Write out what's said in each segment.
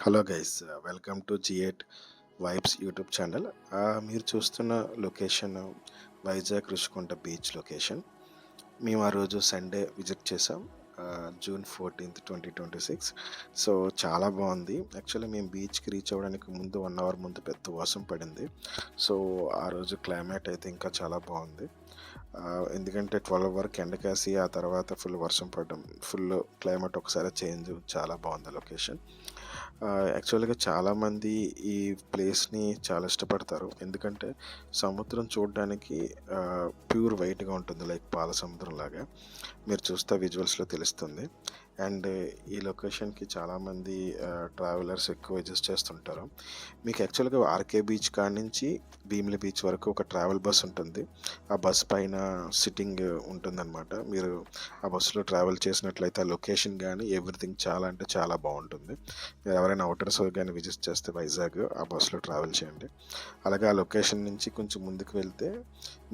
Hello guys, welcome to G8 vibes YouTube channel. మీరు చూస్తున్న location Vizag Rushikonda beach location. మేము ఆ రోజు సండే విజిట్ చేసాం. June 14th 2026. సో చాలా బాగుంది. యాక్చువల్లీ మేము బీచ్కి రీచ్ అవ్వడానికి ముందు 1 అవర్ ముందు పెద్ద వర్షం పడింది. సో ఆ రోజు క్లైమేట్ అయితే ఇంకా చాలా బాగుంది. ఎందుకంటే 12 వరకు ఎండ కాసి ఆ తర్వాత ఫుల్ వర్షం పడడం, ఫుల్ క్లైమేట్ ఒకసారి చేంజ్, చాలా బాగుంది లొకేషన్. యాక్చువల్గా చాలామంది ఈ ప్లేస్ని చాలా ఇష్టపడతారు. ఎందుకంటే సముద్రం చూడడానికి ప్యూర్ వైట్గా ఉంటుంది, లైక్ పాల సముద్రం లాగా. మీరు చూస్తే విజువల్స్లో తెలుస్తుంది. అండ్ ఈ లొకేషన్కి చాలామంది ట్రావెలర్స్ ఎక్కువ విజిట్ చేస్తుంటారు. మీకు యాక్చువల్గా ఆర్కే బీచ్ కాడ నుంచి భీమిలి బీచ్ వరకు ఒక ట్రావెల్ బస్ ఉంటుంది. ఆ బస్ పైన సిట్టింగ్ ఉంటుందన్నమాట. మీరు ఆ బస్సులో ట్రావెల్ చేసినట్లయితే ఆ లొకేషన్ కానీ ఎవ్రీథింగ్ చాలా అంటే చాలా బాగుంటుంది. మీరు ఎవరైనా అవుటర్స్ కానీ విజిట్ చేస్తే వైజాగ్ ఆ బస్సులో ట్రావెల్ చేయండి. అలాగే ఆ లొకేషన్ నుంచి కొంచెం ముందుకు వెళ్తే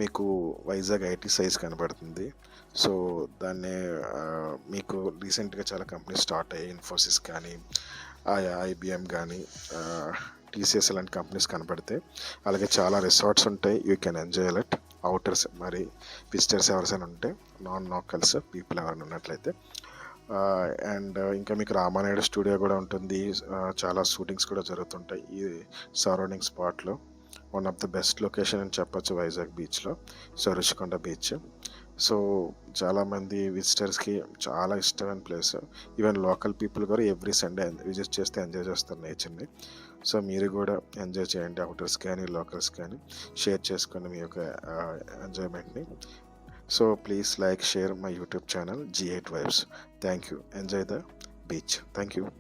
మీకు వైజాగ్ ఐటీ సైజ్ కనబడుతుంది. సో దాన్ని మీకు రీసెంట్గా చాలా కంపెనీస్ స్టార్ట్ అయ్యాయి. ఇన్ఫోసిస్ కానీ, ఐబిఎం కానీ, టీసీఎస్ లాంటి కంపెనీస్ కనబడితే. అలాగే చాలా రిసార్ట్స్ ఉంటాయి. You can enjoy it. Outers మరి విజిటర్స్ ఎవరైనా ఉంటే, నాన్ లోకల్స్ పీపుల్ ఎవరైనా ఉన్నట్లయితే. అండ్ ఇంకా మీకు రామానాయుడు స్టూడియో కూడా ఉంటుంది. చాలా షూటింగ్స్ కూడా జరుగుతుంటాయి ఈ సరౌండింగ్ స్పాట్లో. One of the best location అని చెప్పొచ్చు వైజాగ్ బీచ్లో. So Rushikonda beach. సో చాలామంది విజిటర్స్కి చాలా ఇష్టమైన ప్లేస్. ఈవెన్ లోకల్ పీపుల్ కూడా ఎవ్రీ సండే విజిట్ చేస్తే ఎంజాయ్ చేస్తారు నేచర్ని. సో మీరు కూడా ఎంజాయ్ చేయండి. అవుటర్స్ కానీ లోకల్స్ కానీ షేర్ చేసుకోండి మీ యొక్క ఎంజాయ్మెంట్ని. So please like, share my YouTube channel G8 Vibes. Thank you. Enjoy the beach. Thank you.